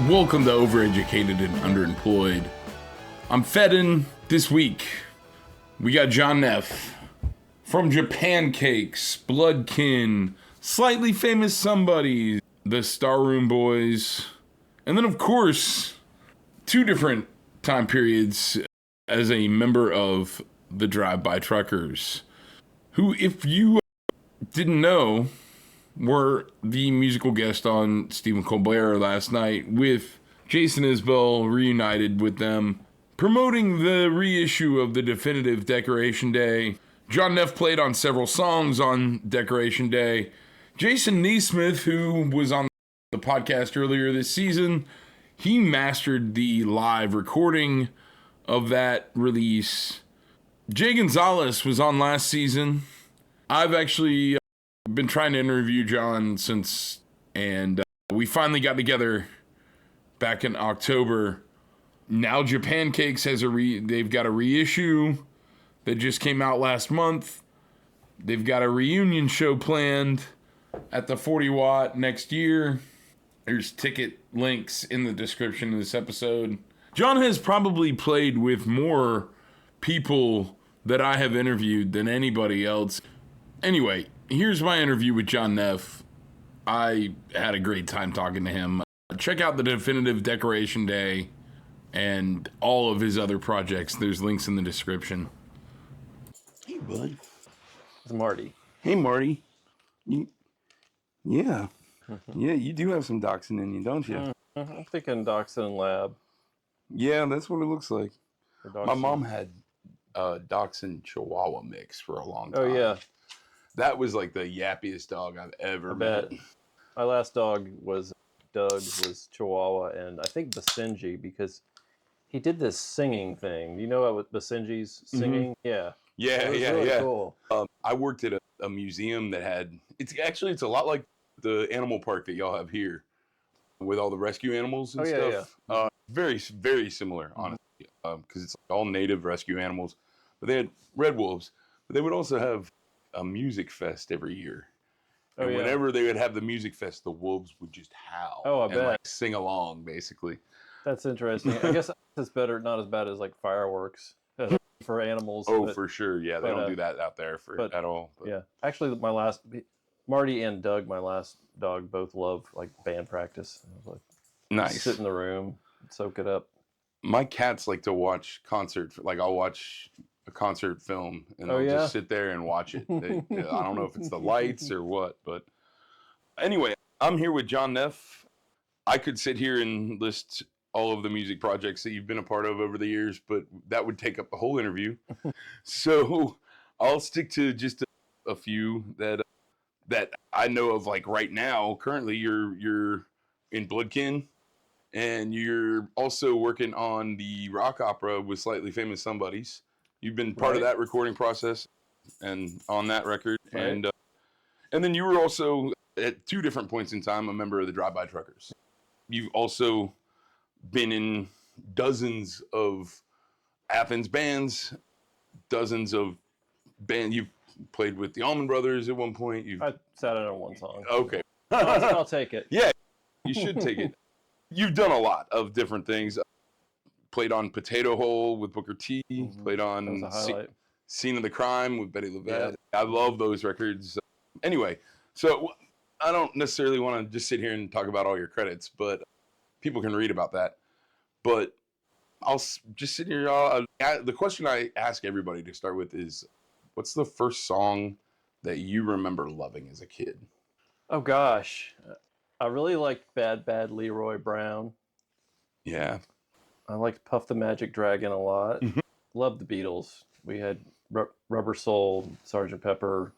Welcome to Overeducated and Underemployed. I'm Feddun. This week, we got John Neff from Japancakes, Bloodkin, Slightly Famous Somebody, the Starroom Boys, and then, of course, two different time periods as a member of the Drive-By Truckers, who, if you didn't know, were the musical guest on Stephen Colbert last night with Jason Isbell, reunited with them, promoting the reissue of the definitive Decoration Day. John Neff played on several songs on Decoration Day. Jason Neesmith, who was on the podcast earlier this season, he mastered the live recording of that release. Jay Gonzalez was on last season. I've actually been trying to interview John since, and we finally got together back in October. Now Japancakes has they've got a reissue that just came out last month. They've got a reunion show planned at the 40 Watt next year. There's ticket links in the description of this episode. John has probably played with more people that I have interviewed than anybody else. Anyway, here's my interview with John Neff. I had a great time talking to him. Check out the definitive Decoration Day and all of his other projects. There's links in the description. Hey, bud. It's Marty. Hey, Marty. Yeah, you do have some dachshund in you, don't you? I'm thinking Dachshund Lab. Yeah, that's what it looks like. Or My mom had a dachshund Chihuahua mix for a long time. Oh, yeah. That was like the yappiest dog I've ever I met. bet. My last dog was Doug, was Chihuahua, and I think Basenji, because he did this singing thing. You know what Basenji's singing? Mm-hmm. Yeah. Yeah, it was yeah, really yeah. Cool. I worked at a museum that had, it's a lot like the animal park that y'all have here with all the rescue animals and stuff. Yeah. Very, very similar, honestly, because it's all native rescue animals. But they had red wolves, but they would also have a music fest every year. And whenever they would have the music fest, the wolves would just howl. Oh, I and bet. Like sing along, basically. That's interesting. I guess it's better, not as bad as like fireworks for animals. Oh, for sure. Yeah, they don't do that out there at all. But. Yeah. Actually, Marty and Doug, my last dog, both love like band practice. Like, nice. Sit in the room, soak it up. My cats like to watch concerts. Like I'll watch a concert film and they'll just sit there and watch it. I don't know if it's the lights or what, but anyway, I'm here with John Neff. I could sit here and list all of the music projects that you've been a part of over the years, but that would take up the whole interview. So I'll stick to just a few that I know of. Like right now, currently you're in Bloodkin. And you're also working on the rock opera with Slightly Famous Somebodies. You've been part of that recording process and on that record. Right. And then you were also, at two different points in time, a member of the Drive-By Truckers. You've also been in dozens of Athens bands, dozens of bands. You've played with the Allman Brothers at one point. I sat in on one song. Okay. I'll take it. Yeah, you should take it. You've done a lot of different things. Played on Potato Hole with Booker T. Mm-hmm. Played on Scene of the Crime with Betty LeVette. Yeah. I love those records. Anyway, so I don't necessarily want to just sit here and talk about all your credits, but people can read about that. But I'll just sit here. The question I ask everybody to start with is, what's the first song that you remember loving as a kid? Oh, gosh. I really liked Bad Bad Leroy Brown. Yeah. I liked Puff the Magic Dragon a lot. Mm-hmm. Loved the Beatles. We had Rubber Soul, Sgt. Pepper,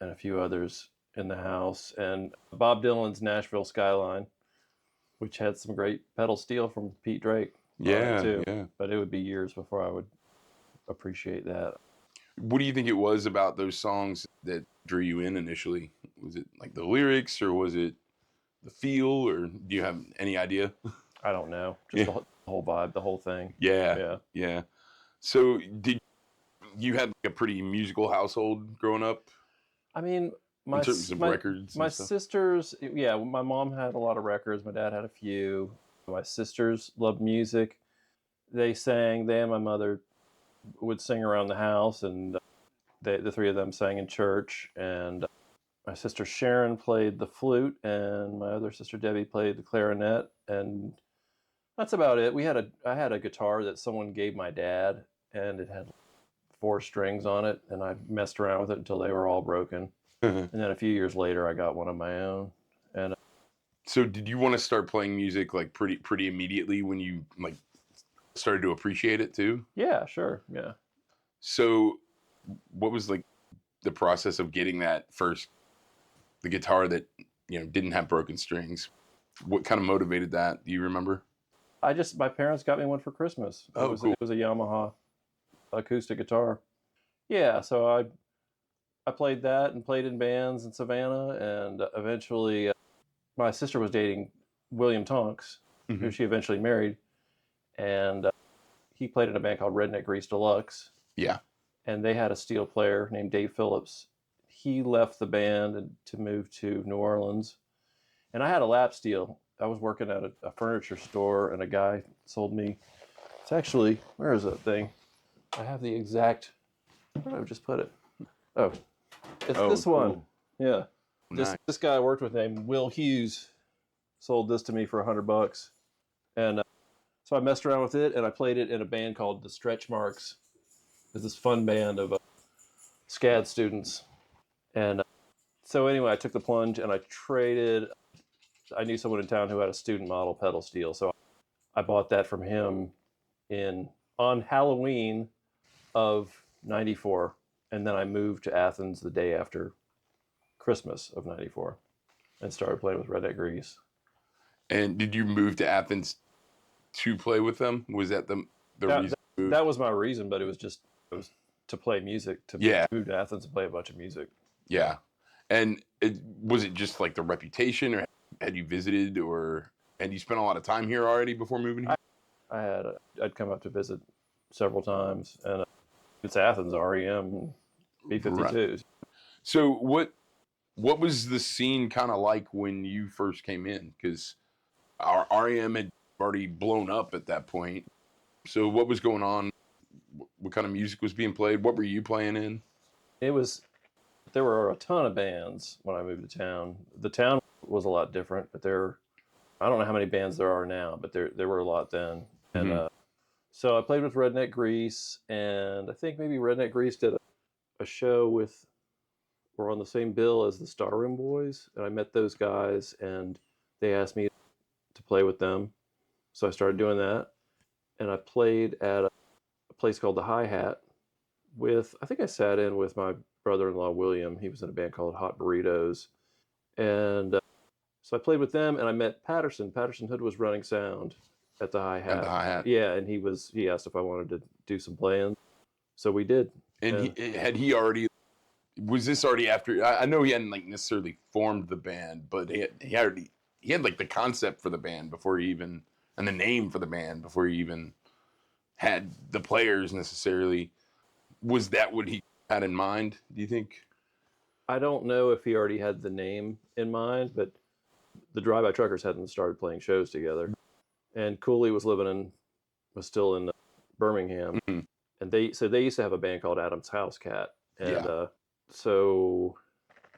and a few others in the house. And Bob Dylan's Nashville Skyline, which had some great pedal steel from Pete Drake. Yeah. But it would be years before I would appreciate that. What do you think it was about those songs that drew you in initially? Was it like the lyrics, or was it the feel, or do you have any idea? I don't know. Just the whole vibe, the whole thing. Yeah. So did you had like a pretty musical household growing up? I mean, in terms of records. My sisters, my mom had a lot of records. My dad had a few. My sisters loved music. They sang. They and my mother would sing around the house, and the three of them sang in church. And my sister Sharon played the flute, and my other sister Debbie played the clarinet, and that's about it. I had a guitar that someone gave my dad, and it had 4 strings on it, and I messed around with it until they were all broken. And then a few years later, I got one of my own. And so, did you want to start playing music like pretty immediately when you like started to appreciate it too? Yeah, sure, yeah. So, what was like the process of getting the guitar that didn't have broken strings? What kind of motivated that? Do you remember? My parents got me one for Christmas. Oh, cool. It was a Yamaha acoustic guitar. Yeah, so I played that and played in bands in Savannah, and eventually my sister was dating William Tonks, who she eventually married, and he played in a band called Redneck Grease Deluxe. Yeah. And they had a steel player named Dave Phillips. He left the band to move to New Orleans, and I had a lap steel. I was working at a furniture store, and a guy sold me. It's actually, where is that thing? I have the exact. Where did I just put it? Oh, it's this one. Cool. Yeah. Nice. This guy I worked with named Will Hughes sold this to me for $100, and so I messed around with it, and I played it in a band called the Stretch Marks. It's this fun band of SCAD students, and so anyway, I took the plunge and I traded. I knew someone in town who had a student model pedal steel, so I bought that from him on Halloween of '94, and then I moved to Athens the day after Christmas of '94 and started playing with Redneck Grease. And did you move to Athens to play with them? Was that the reason? That was my reason, but it was to play music, move to Athens and play a bunch of music. Yeah. And was it just like the reputation, or had you visited, or had you spent a lot of time here already before moving here? I'd come up to visit several times, and it's Athens, REM, B-52s. Right. So what was the scene kind of like when you first came in? Because our REM had already blown up at that point. So what was going on? What kind of music was being played? What were you playing in? There were a ton of bands when I moved to town. The town was a lot different, but I don't know how many bands there are now, but there were a lot then. And so I played with Redneck Grease, and I think maybe Redneck Grease did a show we're on the same bill as the Star Room Boys, and I met those guys, and they asked me to play with them. So I started doing that, and I played at a place called the Hi-Hat I think I sat in with my brother-in-law, William. He was in a band called Hot Burritos. And so I played with them, and I met Patterson. Patterson Hood was running sound at the Hi-Hat. At the Hi-Hat. Yeah, and he asked if I wanted to do some playing. So we did. And was this already after? I know he hadn't like necessarily formed the band, but he had like the concept for the band and the name for the band before he even had the players necessarily. Was that what he had in mind, do you think? I don't know if he already had the name in mind, but the Drive-By Truckers hadn't started playing shows together. And Cooley was still in Birmingham. Mm-hmm. And they used to have a band called Adam's House Cat. And so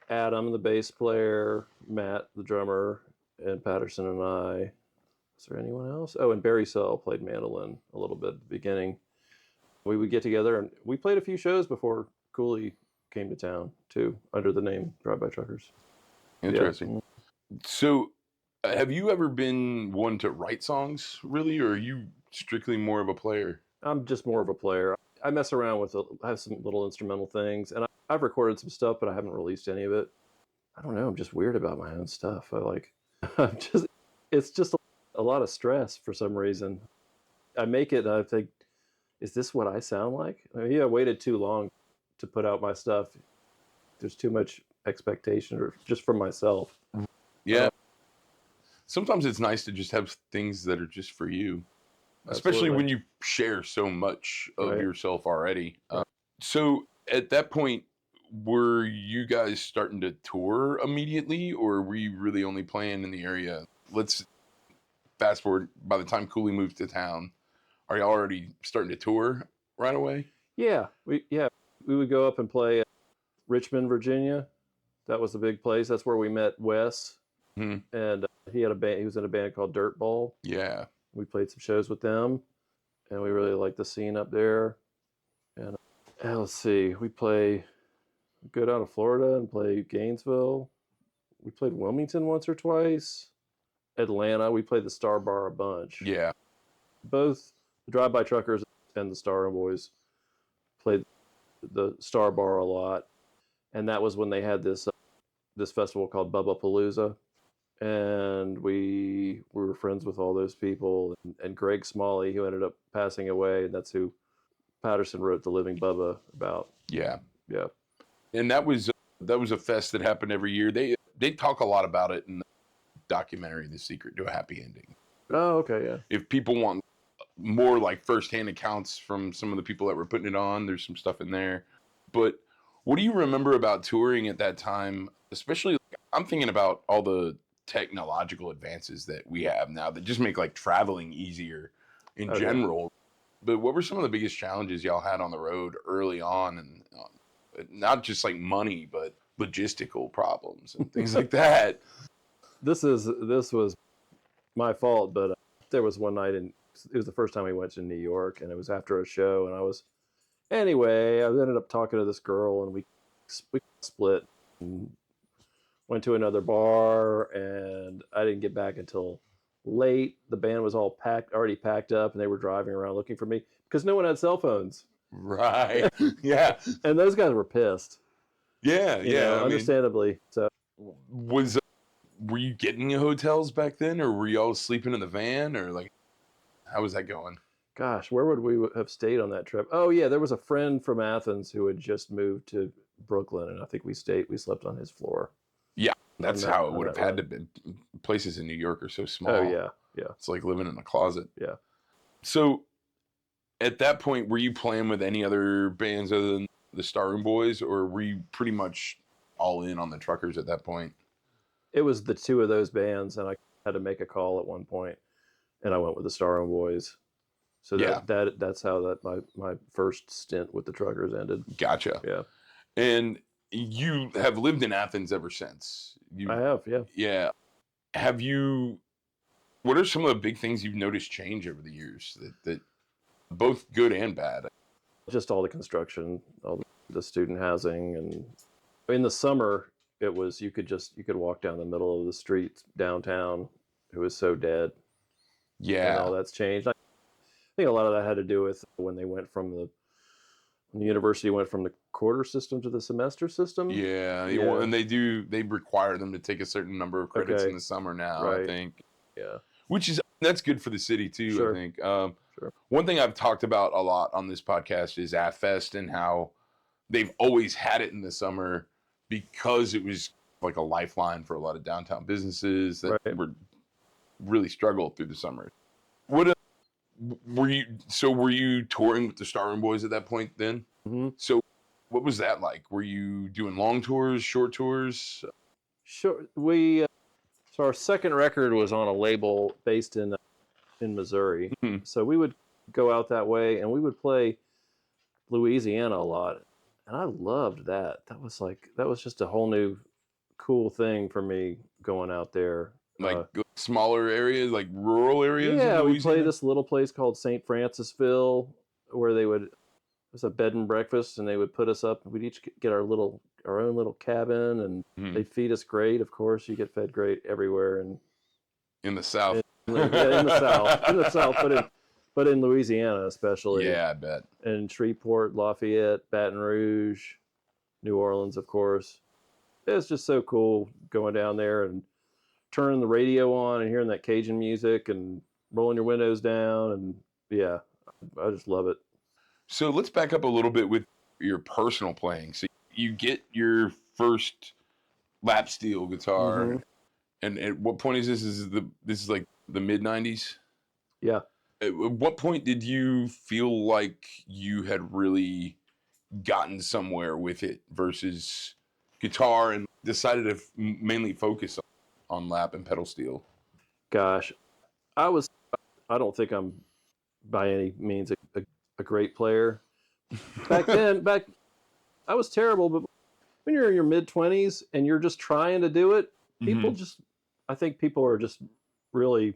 Adam, the bass player, Matt, the drummer, and Patterson and I. Was there anyone else? Oh, and Barry Sell played mandolin a little bit at the beginning. We would get together, and we played a few shows before Cooley came to town, too, under the name Drive-By Truckers. Interesting. Yeah. So, have you ever been one to write songs, really, or are you strictly more of a player? I'm just more of a player. I mess around I have some little instrumental things, and I've recorded some stuff, but I haven't released any of it. I don't know. I'm just weird about my own stuff. It's just a lot of stress for some reason. I make it, and I think, is this what I sound like? I waited too long to put out my stuff. There's too much expectation, or just from myself. Yeah. Sometimes it's nice to just have things that are just for you, especially Absolutely. when you share so much of Right. yourself already. So at that point, were you guys starting to tour immediately, or were you really only playing in the area? fast forward, by the time Cooley moves to town, are y'all already starting to tour right away? Yeah, we would go up and play at Richmond, Virginia. That was the big place. That's where we met Wes, and he had a band. He was in a band called Dirtball. Yeah, we played some shows with them, and we really liked the scene up there. And let's see, we go down to Florida and play Gainesville. We played Wilmington once or twice. Atlanta, we played the Star Bar a bunch. Yeah. Both the Drive-By Truckers and the Star Boys played the Star Bar a lot. And that was when they had this festival called Bubba Palooza. And we were friends with all those people. And Greg Smalley, who ended up passing away, and that's who Patterson wrote The Living Bubba about. Yeah. Yeah. And that was a fest that happened every year. They talk a lot about it in the documentary, The Secret to a Happy Ending. Oh, okay, yeah. If people want more like firsthand accounts from some of the people that were putting it on, there's some stuff in there. But what do you remember about touring at that time? Especially, I'm thinking about all the technological advances that we have now that just make like traveling easier in general. But what were some of the biggest challenges y'all had on the road early on, and not just like money, but logistical problems and things like that? This was my fault, but there was one night, and it was the first time we went to New York, and it was after a show, and I ended up talking to this girl, and we split and went to another bar, and I didn't get back until late. The band was already packed up, and they were driving around looking for me because no one had cell phones. Right. Yeah. And those guys were pissed. Yeah. Yeah. Understandably. So were you getting hotels back then, or were y'all sleeping in the van, or like, how was that going? Gosh, where would we have stayed on that trip? Oh yeah, there was a friend from Athens who had just moved to Brooklyn, and I think we slept on his floor. Yeah, that's how it would have had to be. Places in New York are so small. Oh yeah. It's like living in a closet. Yeah. So, at that point, were you playing with any other bands other than the Starroom Boys, or were you pretty much all in on the Truckers at that point? It was the two of those bands, and I had to make a call at one point, and I went with the Starroom Boys. So that's how my first stint with the Truckers ended. Gotcha. Yeah. And you have lived in Athens ever since. I have, yeah. Yeah. What are some of the big things you've noticed change over the years that both good and bad? Just all the construction, all the student housing, and in the summer it was you could walk down the middle of the street downtown. It was so dead. Yeah. And all that's changed. I think a lot of that had to do with when the university went from the quarter system to the semester system. Yeah. And they require them to take a certain number of credits in the summer now, right. I think. Yeah. That's good for the city too, sure. I think. Sure. One thing I've talked about a lot on this podcast is AthFest and how they've always had it in the summer because it was like a lifeline for a lot of downtown businesses that were really struggled through the summer. Were you touring with the Starroom Boys at that point then? Mm-hmm. So what was that like? Were you doing long tours, short tours? Sure. So our second record was on a label based in Missouri. Mm-hmm. So we would go out that way, and we would play Louisiana a lot. And I loved that. That was just a whole new cool thing for me going out there. Like smaller areas, like rural areas? Yeah, we played this little place called St. Francisville where it was a bed and breakfast, and they would put us up. We'd each get our own little cabin, and they'd feed us great. Of course, you get fed great everywhere. And in the South. In the South, but in Louisiana especially. Yeah, I bet. And Shreveport, Lafayette, Baton Rouge, New Orleans, of course. It's just so cool going down there and turning the radio on and hearing that Cajun music and rolling your windows down. And yeah, I just love it. So let's back up a little bit with your personal playing. So you get your first lap steel guitar. Mm-hmm. And at what point is this? This is like the mid-90s? Yeah. At what point did you feel like you had really gotten somewhere with it versus guitar and decided to mainly focus on lap and pedal steel? Gosh, I don't think I'm by any means a great player. Back I was terrible, but when you're in your mid-20s and you're just trying to do it, I think people are just really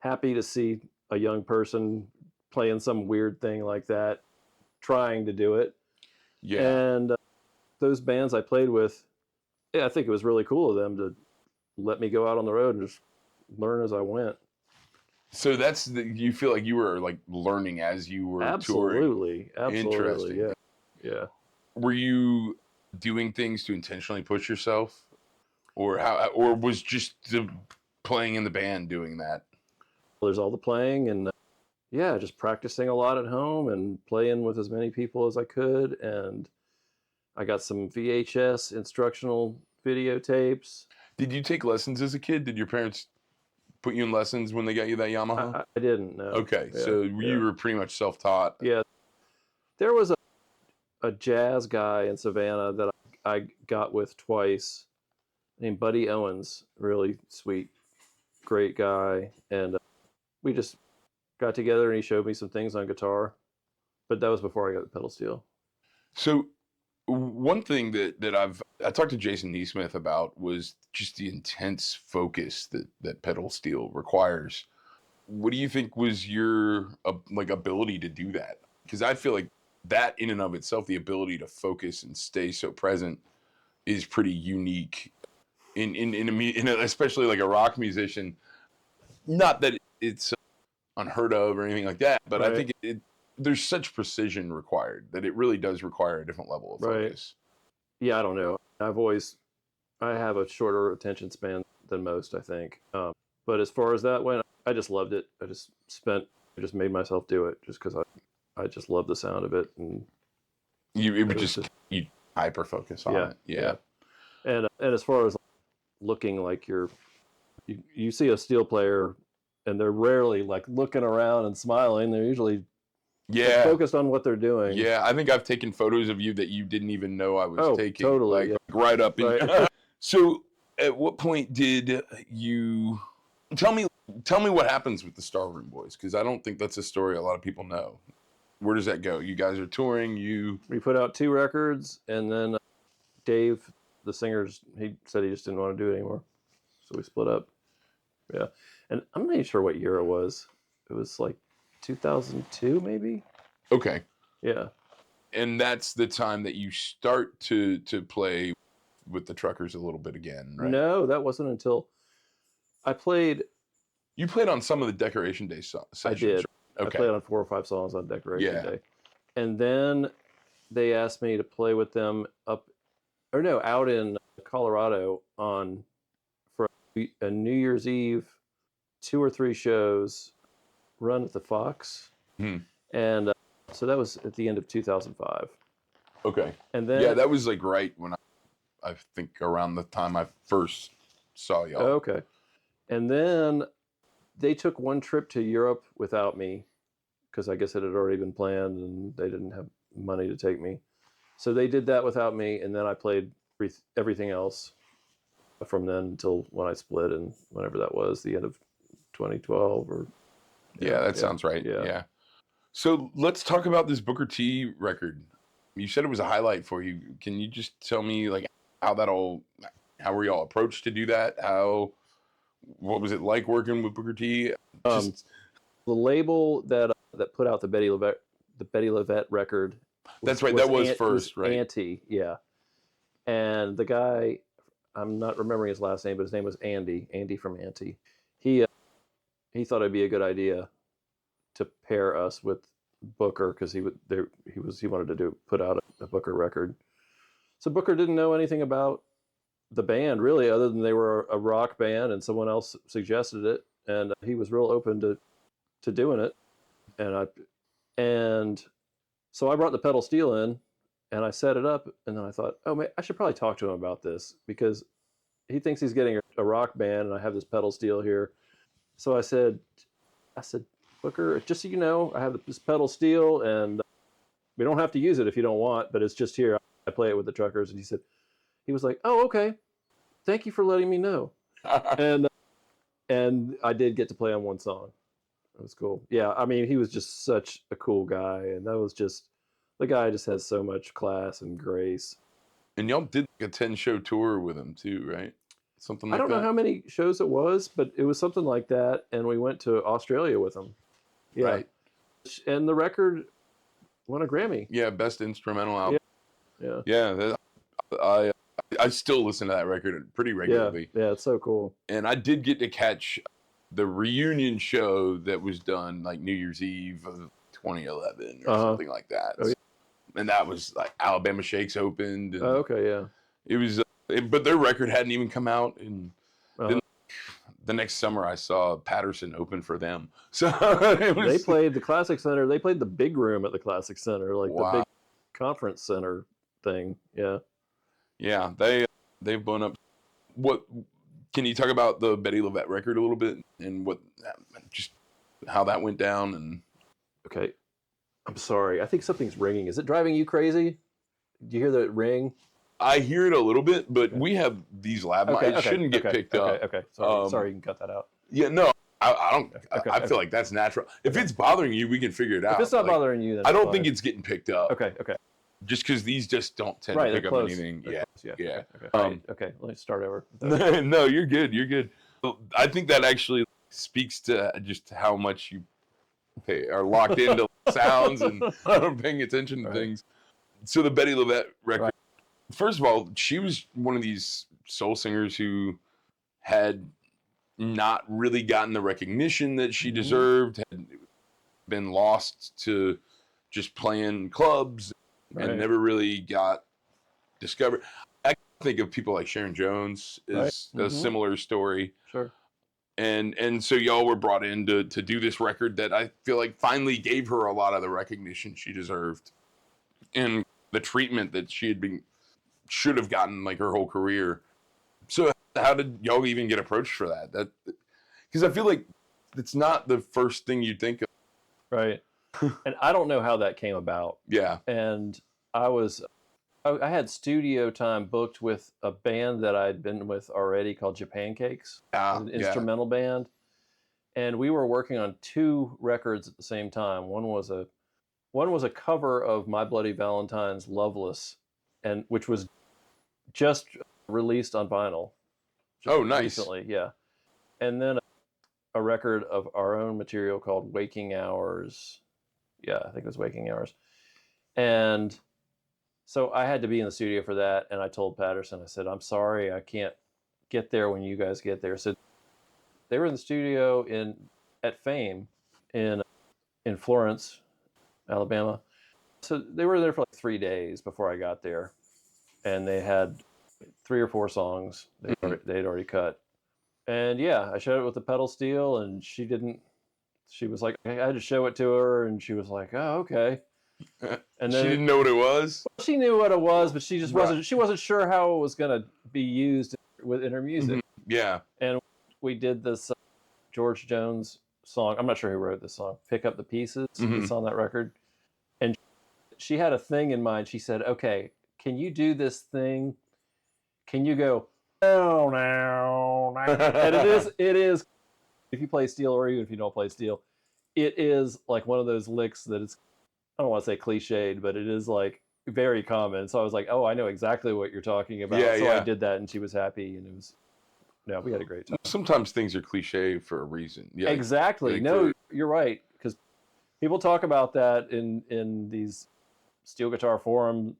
happy to see a young person playing some weird thing like that, trying to do it. Yeah. And those bands I played with, I think it was really cool of them to let me go out on the road and just learn as I went. So you feel like you were like learning as you were touring? Absolutely. Interesting. Yeah. Were you doing things to intentionally push yourself, or was just the playing in the band doing that? Well, there's all the playing and just practicing a lot at home and playing with as many people as I could. And I got some VHS instructional videotapes. Did you take lessons as a kid? Did your parents put you in lessons when they got you that Yamaha? I didn't know. Okay, so you were pretty much self-taught. Yeah. There was a jazz guy in Savannah that I got with twice named Buddy Owens. Really sweet, great guy. And we just got together and he showed me some things on guitar. But that was before I got the pedal steel. So one thing that I talked to Jason Neesmith about was just the intense focus that pedal steel requires. What do you think was your ability to do that? Because I feel like that in and of itself, the ability to focus and stay so present, is pretty unique in especially like a rock musician. Not that it's unheard of or anything like that, but right. I think there's such precision required that it really does require a different level of focus. Right. Yeah, I don't know. I have a shorter attention span than most, I think. But as far as that went, I just loved it. I just made myself do it just because I just love the sound of it. And you hyper focus on it. Yeah. And as far as looking like you see a steel player and they're rarely like looking around and smiling. They're usually focused on what they're doing. Yeah, I think I've taken photos of you that you didn't even know I was taking. Totally. Like right up in right. So at what point did you tell me what happens with the Star Room Boys? Because I don't think that's a story a lot of people know. Where does that go? You guys are touring. We put out 2 records, and then Dave, the singer, he said he just didn't want to do it anymore, so we split up. Yeah, and I'm not even sure what year it was. It was like 2002, maybe. Okay. Yeah. And that's the time that you start to play with the Truckers a little bit again, right? No, that wasn't until I played. You played on some of the Decoration Day sessions. I did. Okay. I played on 4 or 5 songs on Decoration Day. And then they asked me to play with them out in Colorado for a New Year's Eve 2 or 3 shows run at the Fox. And so that was at the end of 2005. Okay. And then that was like right when I think around the time I first saw y'all. Okay. And then they took one trip to Europe without me because I guess it had already been planned and they didn't have money to take me. So they did that without me, and then I played everything else from then until when I split, and whenever that was, the end of 2012 or... that sounds right. Yeah. So let's talk about this Booker T record. You said it was a highlight for you. Can you just tell me like how were y'all approached to do that? What was it like working with Booker T? The label that put out the Betty LeVette record. That's right. That was first, right? Auntie, yeah. And the guy, I'm not remembering his last name, but his name was Andy from Auntie. He thought it'd be a good idea to pair us with Booker because he wanted to put out a Booker record. So Booker didn't know anything about the band really, other than they were a rock band and someone else suggested it, and he was real open to doing it. And so I brought the pedal steel in and I set it up, and then I thought, oh man, I should probably talk to him about this because he thinks he's getting a rock band and I have this pedal steel here. So I said, Booker, just so you know, I have this pedal steel and we don't have to use it if you don't want, but it's just here. I play it with the Truckers. And he was like, oh, okay. Thank you for letting me know. And And I did get to play on one song. It was cool. Yeah, I mean, he was just such a cool guy, and that was just, the guy just has so much class and grace. And y'all did like a 10-show tour with him too, right? Something like that? I don't know how many shows it was, but it was something like that, and we went to Australia with him. Yeah. Right. And the record won a Grammy. Yeah, best instrumental album. Yeah. I still listen to that record pretty regularly. Yeah, it's so cool. And I did get to catch the reunion show that was done like New Year's Eve of 2011 or something like that. Oh, yeah. And that was like Alabama Shakes opened. And okay, yeah. It was, but their record hadn't even come out. And then the next summer I saw Patterson open for them. So they played the Classic Center. They played the big room at the Classic Center, like the big conference center thing. Yeah. Yeah, they've blown up. What can you talk about the Betty LeVette record a little bit and what just how that went down? And okay, I'm sorry. I think something's ringing. Is it driving you crazy? Do you hear the ring? I hear it a little bit, but we have these lab mics. It shouldn't get picked up. Okay. Sorry, you can cut that out. Yeah, no, I don't. I feel like that's natural. If it's bothering you, we can figure it out. If it's not bothering you, then I don't think it's getting picked up. Okay. Just because these just don't tend to pick up anything. Yeah. Okay. Let me start over. No, you're good. You're good. I think that actually speaks to just how much you are locked into sounds and paying attention to things. So the Betty LeVette record, first of all, she was one of these soul singers who had not really gotten the recognition that she deserved, had been lost to just playing clubs and never really got discovered. I think of people like Sharon Jones is a similar story. Sure. And so y'all were brought in to do this record that I feel like finally gave her a lot of the recognition she deserved and the treatment that should have gotten like her whole career. So how did y'all even get approached for that? Because I feel like it's not the first thing you'd think of. Right. And I don't know how that came about. Yeah. And I had studio time booked with a band that I'd been with already called Japancakes, an instrumental band. And we were working on 2 records at the same time. One was a cover of My Bloody Valentine's Loveless, and which was just released on vinyl. Oh, nice. Recently, yeah. And then a record of our own material called Waking Hours. Yeah, I think it was Waking Hours. And so I had to be in the studio for that, and I told Patterson, I said, I'm sorry, I can't get there when you guys get there. So they were in the studio at Fame in Florence, Alabama. So they were there for like 3 days before I got there, and they had 3 or 4 songs they'd already cut. And yeah, I showed it with the pedal steel, and she was like, I had to show it to her, and she was like, oh, okay. And then she didn't know what it was? She knew what it was, but she just wasn't sure how it was going to be used in her music. Yeah. And we did this George Jones song. I'm not sure who wrote this song. Pick Up the Pieces. It's on that record. And she had a thing in mind. She said, okay, can you do this thing? Can you go, oh, no. And it is, if you play steel or even if you don't play steel, it is like one of those licks that it's, I don't want to say cliched, but it is like very common. So I was like, oh, I know exactly what you're talking about. I did that, and she was happy, and we had a great time. Sometimes things are cliche for a reason. Yeah, exactly. You're right, because people talk about that in these steel guitar forums.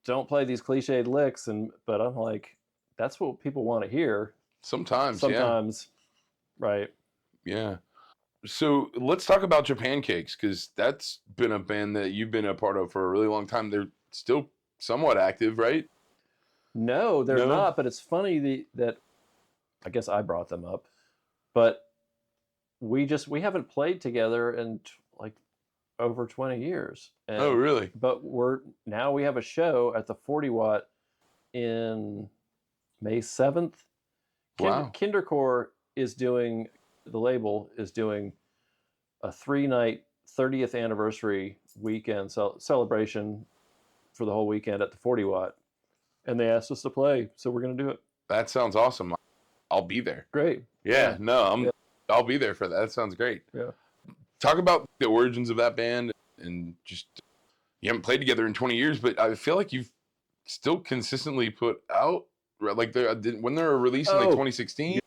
Don't play these cliched licks, but I'm like, that's what people want to hear. Sometimes, right? Yeah. So let's talk about Japancakes, because that's been a band that you've been a part of for a really long time. They're still somewhat active, right? No, they're not. But it's funny that I guess I brought them up, but we haven't played together in like over 20 years. And, oh, really? But we have a show at the 40 Watt in May 7th. Wow. Kindercore the label is doing a 3-night 30th anniversary weekend celebration for the whole weekend at the 40 Watt. And they asked us to play, so we're going to do it. That sounds awesome. I'll be there. Great. Yeah, no, I'll be there for that. That sounds great. Yeah. Talk about the origins of that band, and just, you haven't played together in 20 years, but I feel like you've still consistently put out, like, when they were released in like 2016.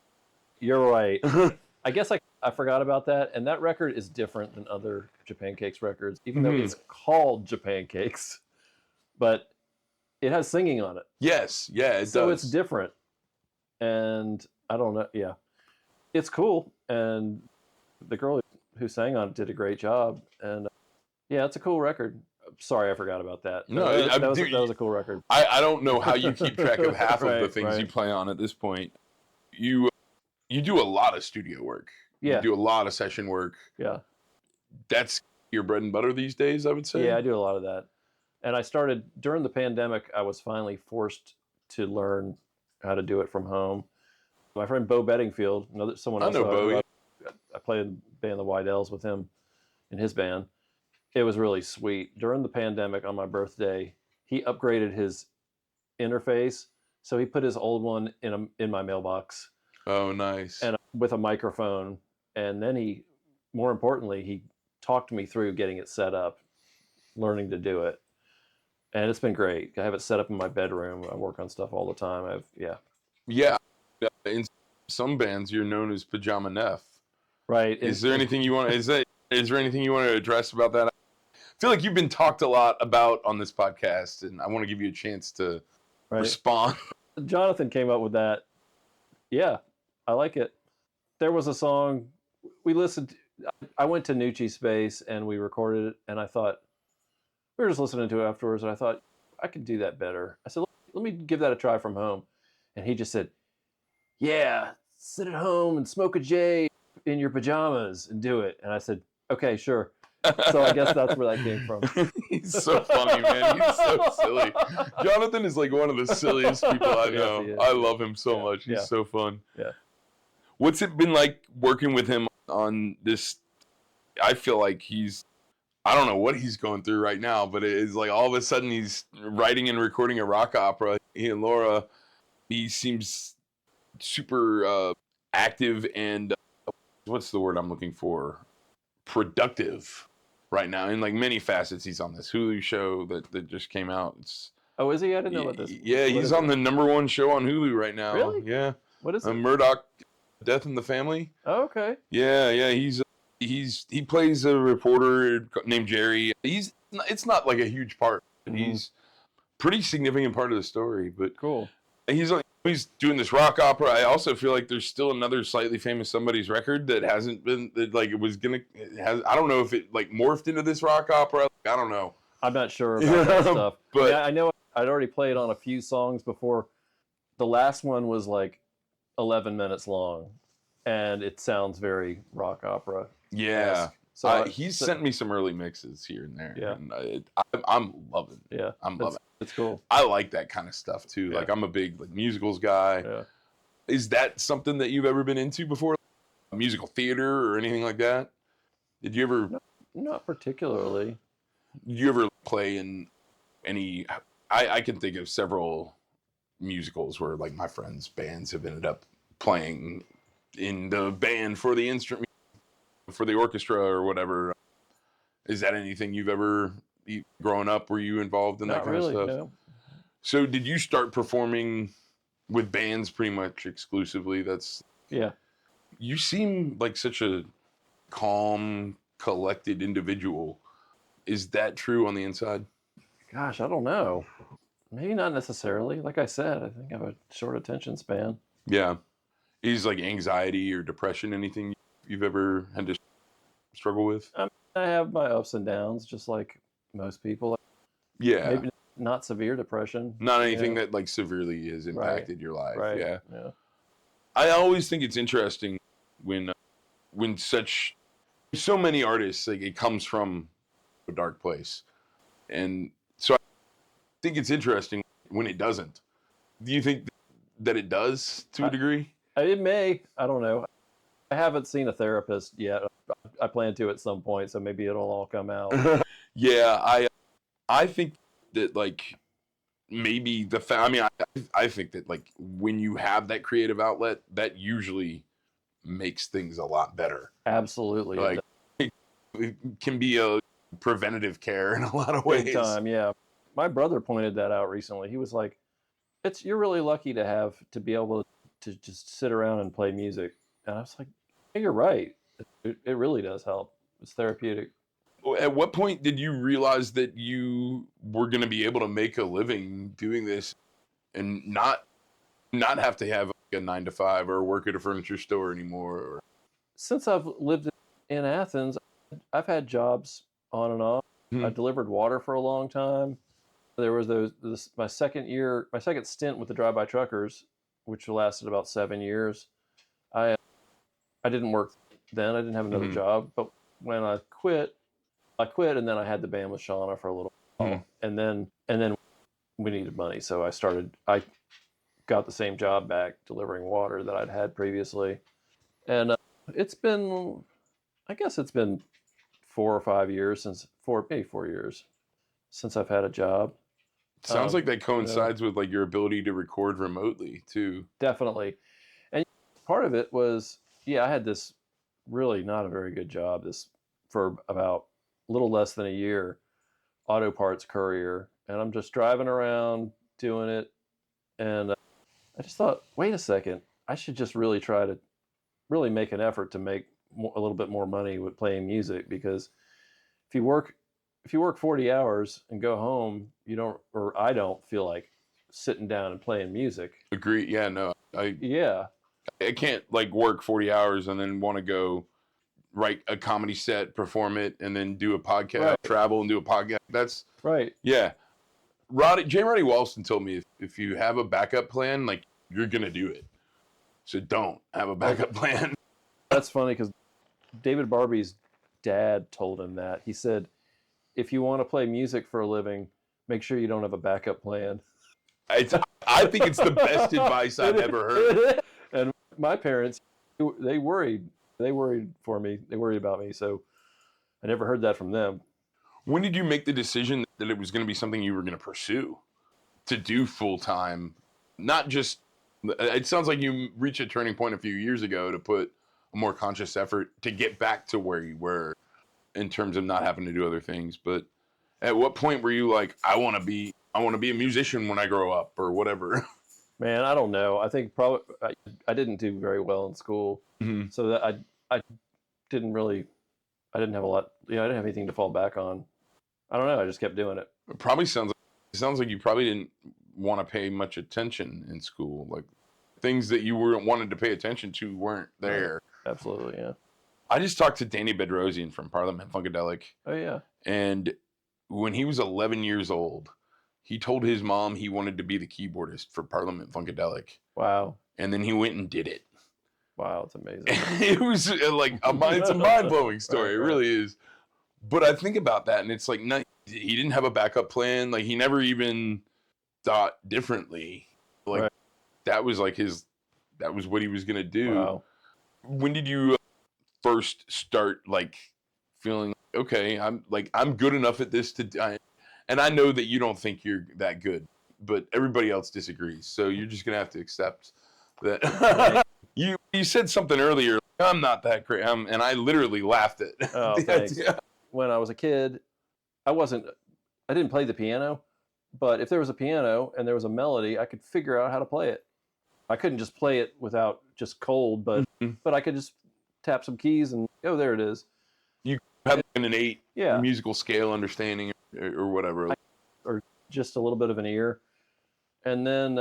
You're right. I guess I forgot about that. And that record is different than other Japancakes records, even though it's called Japancakes, but it has singing on it. Yes. Yeah, it does. So it's different. And I don't know. Yeah. It's cool. And the girl who sang on it did a great job. And yeah, it's a cool record. Sorry, I forgot about that. No, that was a cool record. I don't know how you keep track of half Right, of the things you play on at this point. You do a lot of studio work. Yeah. You do a lot of session work. Yeah. That's your bread and butter these days, I would say. Yeah, I do a lot of that. And I started during the pandemic. I was finally forced to learn how to do it from home. My friend Bo Bedingfield, someone else. I know Bo. I played in the band the White with him in his band. It was really sweet. During the pandemic, on my birthday, he upgraded his interface. So he put his old one in my mailbox. Oh, nice. And with a microphone. And then more importantly, he talked me through getting it set up, learning to do it. And it's been great. I have it set up in my bedroom. I work on stuff all the time. Yeah. In some bands, you're known as Pajama Neff. Right. Is there anything you want? Is there anything you want to address about that? I feel like you've been talked a lot about on this podcast, and I want to give you a chance to respond. Jonathan came up with that. Yeah, I like it. There was a song we listened. I went to Nucci's space and we recorded it, and I thought, we were just listening to it afterwards, and I thought, I could do that better. I said, let me give that a try from home. And he just said, yeah, sit at home and smoke a J in your pajamas and do it. And I said, okay, sure. So I guess that's where that came from. He's so funny, man. He's so silly. Jonathan is like one of the silliest people I know. Yes, I love him so much. He's so fun. Yeah. What's it been like working with him on this? I feel like I don't know what he's going through right now, but it's like all of a sudden he's writing and recording a rock opera. He and Laura, he seems super active and what's the word I'm looking for? Productive right now in like many facets. He's on this Hulu show that just came out. Oh, is he? I didn't know about this. Yeah, he's on the #1 show on Hulu right now. Really? Yeah. What is it? Murdoch, Death in the Family. Oh, okay. Yeah. He plays a reporter named Jerry. It's not like a huge part. He's pretty significant part of the story, but cool. He's doing this rock opera. I also feel like there's still another slightly famous somebody's record that hasn't been I don't know if it like morphed into this rock opera. I don't know. I'm not sure about that stuff. But I know I'd already played on a few songs before. The last one was like 11 minutes long, and it sounds very rock opera. Yeah. So he's sent me some early mixes here and there. Yeah. And I'm loving it. Yeah. I'm loving it. It's cool. I like that kind of stuff too. Yeah. Like I'm a big musicals guy. Yeah. Is that something that you've ever been into before? Musical theater or anything like that? Did you ever? Not particularly. Did you ever play in any? I can think of several musicals where like my friends' bands have ended up playing in the band for the instrument, for the orchestra or whatever. Is that anything you've ever growing up? Were you involved in that kind of stuff? No. So did you start performing with bands pretty much exclusively? Yeah. You seem like such a calm, collected individual. Is that true on the inside? Gosh, I don't know. Maybe not necessarily. Like I said, I think I have a short attention span. Yeah. Is like anxiety or depression anything you've ever had to struggle with? I have my ups and downs, just like most people. Yeah. Maybe not severe depression. Not anything that like severely has impacted your life. Right. Yeah. Yeah. I always think it's interesting when so many artists, like it comes from a dark place. And so I think it's interesting when it doesn't. Do you think that it does to a degree? It may. I don't know. I haven't seen a therapist yet. I plan to at some point, so maybe it'll all come out. Yeah, I think that like maybe I think that like when you have that creative outlet, that usually makes things a lot better. Absolutely. Like it can be a preventative care in a lot of ways. Big time, yeah. My brother pointed that out recently. He was like, you're really lucky to be able to just sit around and play music. And I was like, yeah, you're right. It really does help. It's therapeutic. At what point did you realize that you were going to be able to make a living doing this and not have to have like a 9-to-5 or work at a furniture store anymore? Since I've lived in Athens, I've had jobs on and off. I delivered water for a long time. There was my second stint with the drive-by truckers, which lasted about 7 years. I didn't work then. I didn't have another job. But when I quit, and then I had the band with Shauna for a little while, and then we needed money, so I got the same job back delivering water that I'd had previously, and it's been 4 or 5 years maybe 4 years since I've had a job. Sounds like that coincides with like your ability to record remotely too. Definitely, and part of it was I had this really not a very good job for about a little less than a year, auto parts courier, and I'm just driving around doing it, and I just thought, wait a second, I should just really try to really make an effort to make a little bit more money with playing music, because if you work 40 hours and go home, I don't feel like sitting down and playing music. Agree. Yeah, no. I can't like work 40 hours and then want to go write a comedy set, perform it, and then do a podcast, travel and do a podcast. That's right. Yeah. J. Roddy Walston told me if you have a backup plan, like you're going to do it. So don't have a backup plan. That's funny because David Barbie's dad told him that. He said, if you want to play music for a living, make sure you don't have a backup plan. I think it's the best advice I've ever heard. And my parents, they worried for me. They worried about me. So I never heard that from them. When did you make the decision that it was going to be something you were going to pursue, to do full time? Not just, it sounds like you reached a turning point a few years ago to put a more conscious effort to get back to where you were in terms of not having to do other things. But at what point were you like, I want to be a musician when I grow up or whatever? Man, I don't know. I think probably I didn't do very well in school. So that I didn't have a lot, I didn't have anything to fall back on. I don't know. I just kept doing it. It probably sounds like you probably didn't want to pay much attention in school. Like things that you wanted to pay attention to weren't there. Absolutely, yeah. I just talked to Danny Bedrosian from Parliament Funkadelic. Oh, yeah. And when he was 11 years old, he told his mom he wanted to be the keyboardist for Parliament Funkadelic. Wow. And then he went and did it. Wow, it's amazing. It was like it's a mind-blowing story. Right. It really is. But I think about that, and it's like he didn't have a backup plan. Like he never even thought differently. Like that was what he was gonna do. Wow. When did you first start like feeling okay? I'm good enough at this and I know that you don't think you're that good, but everybody else disagrees. So you're just gonna have to accept that. You said something earlier. I'm not that great, and I literally laughed at. Oh, thanks. When I was a kid, I didn't play the piano, but if there was a piano and there was a melody, I could figure out how to play it. I couldn't just play it without just cold, but I could just tap some keys and there it is. You have an innate musical scale understanding or whatever, or just a little bit of an ear. And then,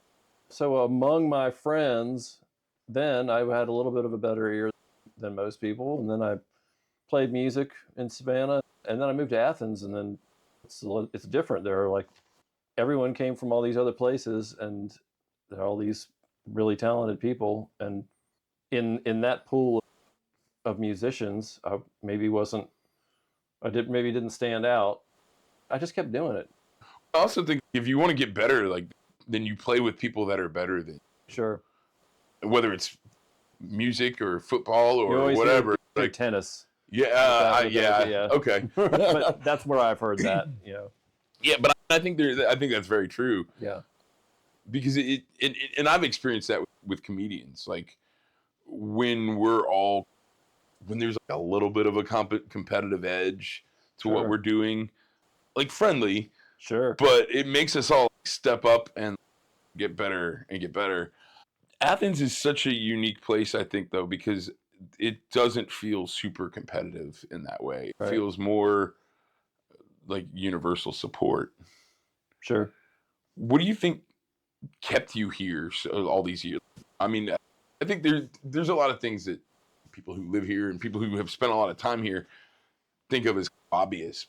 so among my friends, then I had a little bit of a better ear than most people, and then I played music in Savannah, and then I moved to Athens, and then it's different. There are like everyone came from all these other places, and there are all these really talented people, and in that pool of musicians, I maybe didn't stand out. I just kept doing it. I also think if you want to get better, like then you play with people that are better than you. Sure. Whether it's music or football or whatever, like tennis. Yeah. Okay. But that's where I've heard that. Yeah, but I think that's very true. Yeah. Because and I've experienced that with comedians. Like when there's like a little bit of a competitive edge to what we're doing, like friendly, sure, but it makes us all step up and get better and get better. Athens is such a unique place, I think, though, because it doesn't feel super competitive in that way. It feels more like universal support. Sure. What do you think kept you here all these years? I mean, I think there's a lot of things that people who live here and people who have spent a lot of time here think of as obvious,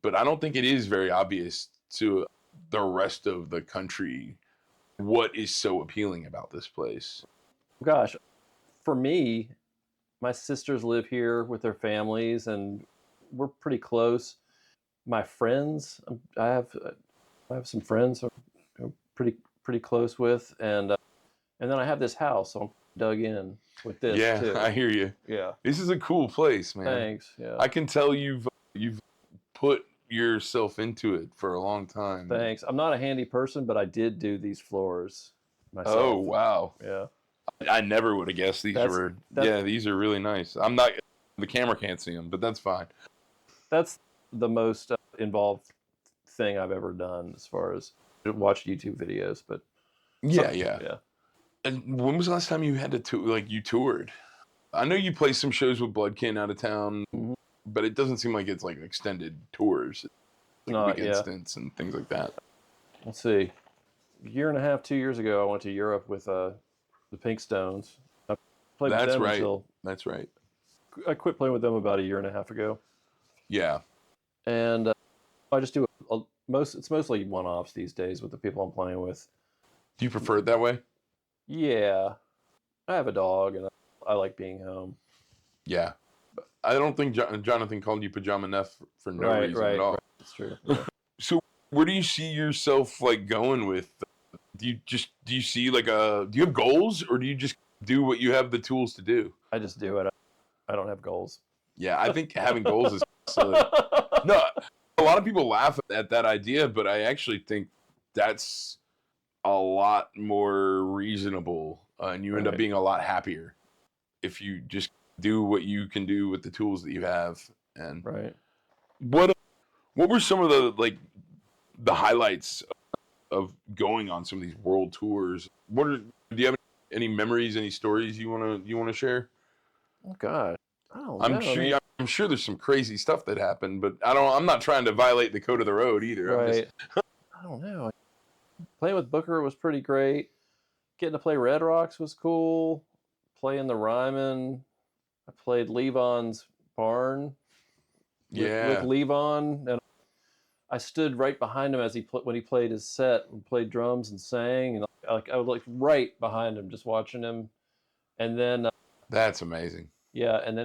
but I don't think it is very obvious to the rest of the country what is so appealing about this place. Gosh, for me, my sisters live here with their families, and we're pretty close. My friends, I have some friends I'm pretty close with, and then I have this house, so I'm dug in with this too. I hear you. Yeah, this is a cool place, man. Thanks. Yeah, I can tell you've put yourself into it for a long time. Thanks. I'm not a handy person, but I did do these floors myself. Oh wow. Yeah. I never would have guessed these were. These are really nice. I'm not. The camera can't see them, but that's fine. That's the most involved thing I've ever done as far as watch YouTube videos. But yeah. And when was the last time you had to you toured? I know you play some shows with Bloodkin out of town, but it doesn't seem like it's like extended tours, like weekend stints and things like that. Let's see. A year and a half, 2 years ago, I went to Europe with the Pink Stones. I played with them until... That's right. I quit playing with them about a year and a half ago. Yeah. And I just do it's mostly one-offs these days with the people I'm playing with. Do you prefer it that way? Yeah. I have a dog, and I like being home. Yeah. I don't think Jonathan called you Pajama Neff for no reason at all. Right. That's true. So where do you see yourself going with? Do you see do you have goals, or do you just do what you have the tools to do? I just do it. I don't have goals. Yeah, I think having goals is silly. No, a lot of people laugh at that idea, but I actually think that's a lot more reasonable, and you end up being a lot happier if you just do what you can do with the tools that you have. And what were some of the highlights of going on some of these world tours? Do you have any memories, any stories you want to share? Oh God, I don't know. I'm sure there's some crazy stuff that happened, but I'm not trying to violate the code of the road either. Right. I don't know. Playing with Booker was pretty great. Getting to play Red Rocks was cool. Playing the Ryman. I played Levon's barn. With Levon, and I stood right behind him as when he played his set and played drums and sang, and I was right behind him, just watching him. And then that's amazing. Yeah, and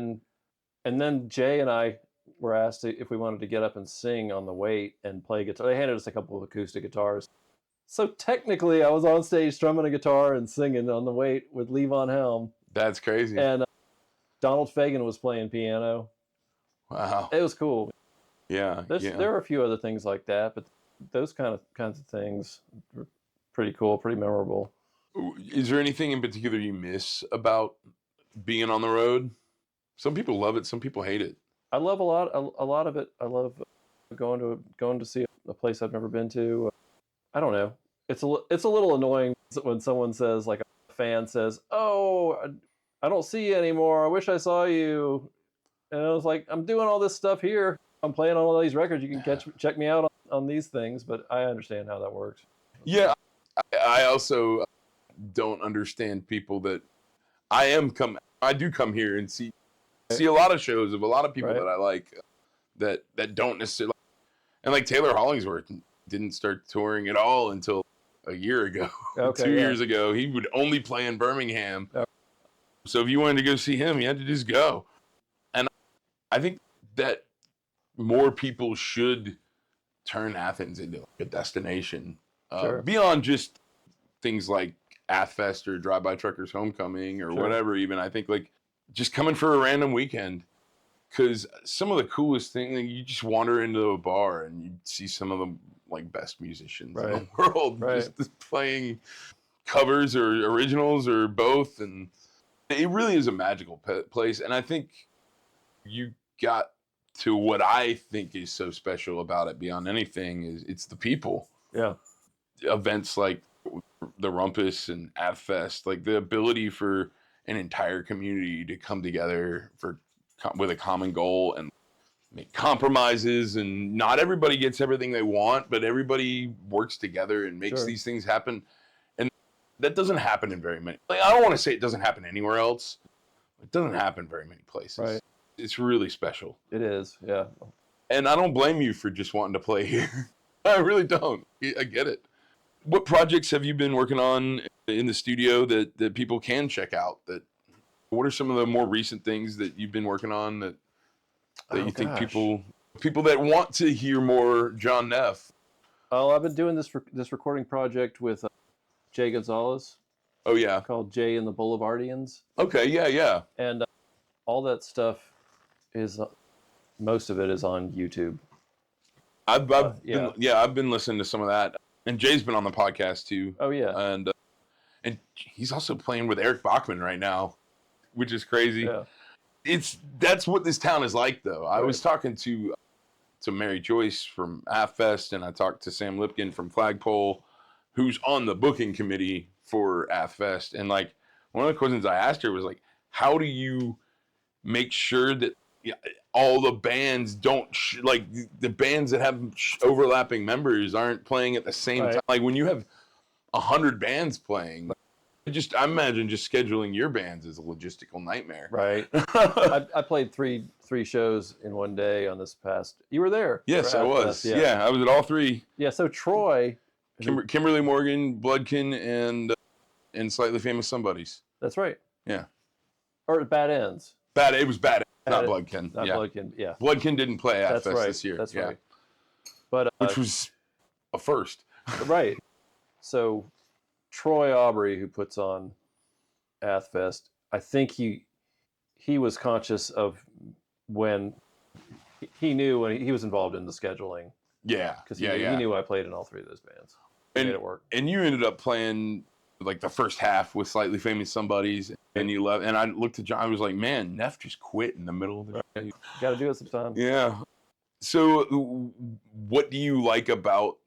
then Jay and I were asked if we wanted to get up and sing on the wait and play guitar. They handed us a couple of acoustic guitars. So technically, I was on stage strumming a guitar and singing on the wait with Levon Helm. That's crazy. And Donald Fagen was playing piano. Wow. It was cool. Yeah. There are a few other things like that, but those kinds of things were pretty cool, pretty memorable. Is there anything in particular you miss about being on the road? Some people love it, some people hate it. I love a lot of it. I love going to see a place I've never been to. I don't know. It's a little annoying when someone says, like a fan says, "Oh, I don't see you anymore. I wish I saw you." And I was like, "I'm doing all this stuff here. I'm playing on all these records. You can check me out on these things." But I understand how that works. Yeah, I also don't understand people that I do come here and see a lot of shows of a lot of people that I like that don't necessarily, and like Taylor Hollingsworth didn't start touring at all until a year ago. 2 years ago. He would only play in Birmingham. So if you wanted to go see him, you had to just go. And I think that more people should turn Athens into a destination beyond just things like Athfest or Drive By Truckers Homecoming or whatever. Even I think just coming for a random weekend Because some of the coolest thing, like, you just wander into a bar and you see some of the like best musicians in the world just playing covers or originals or both, and it really is a magical place. And I think you got to what I think is so special about it beyond anything is it's the people. Yeah. Events like the Rumpus and Athens-based, like the ability for an entire community to come together with a common goal and make compromises, and not everybody gets everything they want, but everybody works together and makes these things happen. And that doesn't happen in very many, like, I don't want to say it doesn't happen anywhere else. It doesn't happen very many places. Right. It's really special. It is. Yeah. And I don't blame you for just wanting to play here. I really don't. I get it. What projects have you been working on in the studio that people can check out? What are some of the more recent things that you've been working on that you think people that want to hear more John Neff? Oh, I've been doing this recording project with Jay Gonzalez. Oh yeah, called Jay and the Boulevardians. Okay, yeah. And all that stuff is most of it is on YouTube. I've been listening to some of that, and Jay's been on the podcast too. Oh yeah, and he's also playing with Eric Bachman right now, which is crazy. Yeah. That's what this town is like, though. I was talking to Mary Joyce from Athens-based, and I talked to Sam Lipkin from Flagpole, who's on the booking committee for Athens-based. And like one of the questions I asked her was like, how do you make sure that all the bands don't like the bands that have overlapping members aren't playing at the same time? Like when you have 100 bands playing, I imagine just scheduling your bands is a logistical nightmare. Right. I played three shows in one day on this past. You were there. Yes, I was. Yeah, I was at all three. Yeah. So Troy, Kimberly Morgan, Bloodkin, and Slightly Famous Somebodies. That's right. Yeah. Or Bad Ends. It was Bad Ends, not Bloodkin. Not Bloodkin. Yeah. Bloodkin didn't play at Fest this year. That's right. But which was a first. Right. So Troy Aubrey, who puts on Athfest, I think he was conscious of when he knew when he was involved in the scheduling. Yeah, because he knew I played in all three of those bands. He made it work. And you ended up playing like the first half with Slightly Famous Somebodies, and you left. And I looked at John. I was like, man, Neff just quit in the middle of the show. Got to do it sometime. Yeah. So, what do you like about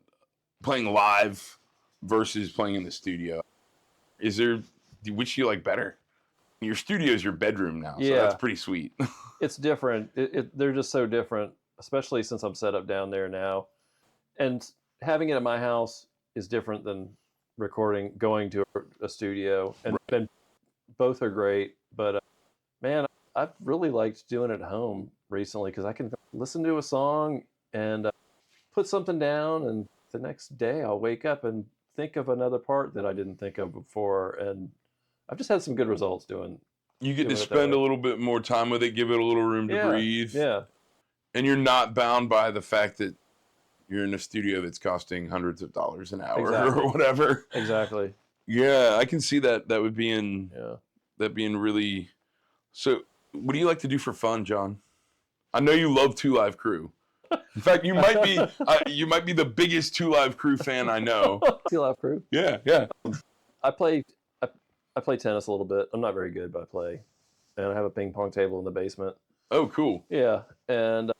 playing live versus playing in the studio? Which do you like better? Your studio is your bedroom now, so that's pretty sweet. It's different. They're just so different, especially since I'm set up down there now. And having it at my house is different than going to a studio. And both are great. But, man, I've really liked doing it at home recently because I can listen to a song and put something down, and the next day I'll wake up and think of another part that I didn't think of before, and I've just had some good results doing. You get to spend a little bit more time with it, give it a little room to breathe. Yeah. And you're not bound by the fact that you're in a studio that's costing hundreds of dollars an hour or whatever. Exactly. Yeah, I can see that would be that being really. So, what do you like to do for fun, John? I know you love Two Live Crew. In fact, you might be the biggest Two Live Crew fan I know. Two Live Crew. Yeah. I play tennis a little bit. I'm not very good, but I play, and I have a ping pong table in the basement. Oh, cool. Yeah, and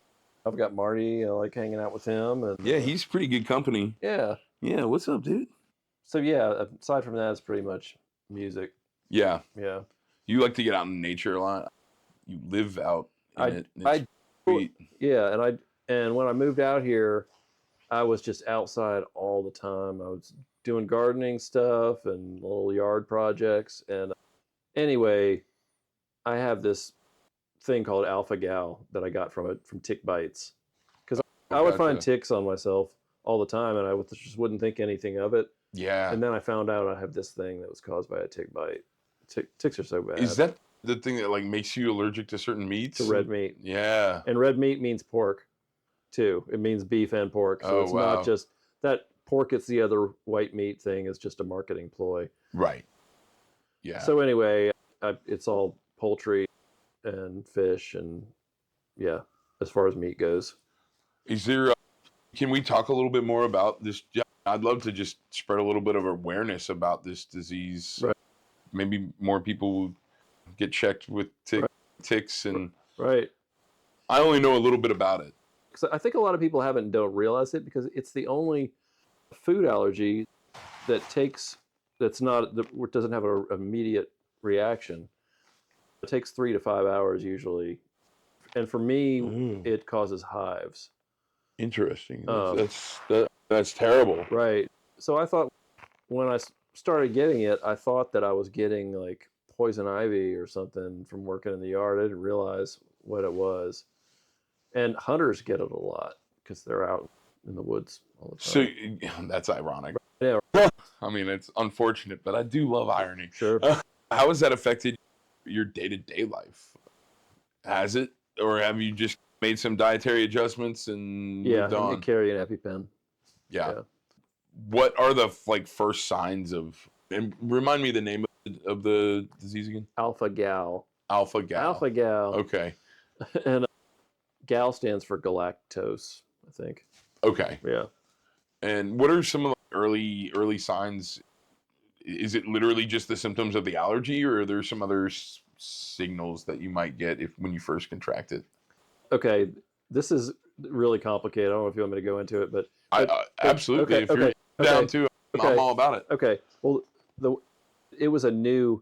I've got Marty. I like hanging out with him, and he's pretty good company. Yeah. What's up, dude? So aside from that, it's pretty much music. Yeah. You like to get out in nature a lot. You live out in it. And when I moved out here, I was just outside all the time. I was doing gardening stuff and little yard projects. And anyway, I have this thing called Alpha Gal that I got from tick bites. Because I would find ticks on myself all the time, and I just wouldn't think anything of it. Yeah. And then I found out I have this thing that was caused by a tick bite. Ticks are so bad. Is that the thing that like makes you allergic to certain meats? To red meat. Yeah. And red meat means pork, too. It means beef and pork. So it's not just that pork, it's the other white meat thing is just a marketing ploy. Right. Yeah. So anyway, it's all poultry and fish and yeah, as far as meat goes. Is there? Can we talk a little bit more about this? I'd love to just spread a little bit of awareness about this disease. Right. Maybe more people will get checked with ticks and. Right. I only know a little bit about it. So I think a lot of people don't realize it because it's the only food allergy that doesn't have an immediate reaction. It takes 3 to 5 hours usually, and for me, it causes hives. Interesting. That's terrible. Right. So I thought when I started getting it, I thought that I was getting like poison ivy or something from working in the yard. I didn't realize what it was. And hunters get it a lot because they're out in the woods all the time. So that's ironic. Yeah. I mean, it's unfortunate, but I do love irony. Sure. How has that affected your day-to-day life? Has it? Or have you just made some dietary adjustments and moved on? Yeah, carry an EpiPen. Yeah. What are the first signs of, and remind me the name of the disease again? Alpha-gal. Alpha-gal. Alpha-gal. Okay. And gal stands for galactose, I think. Okay. Yeah. And what are some of the early signs? Is it literally just the symptoms of the allergy, or are there some other signals that you might get when you first contract it? Okay, this is really complicated. I don't know if you want me to go into it, but absolutely. Okay, if you're down to it, I'm all about it. Okay. Well, it was a new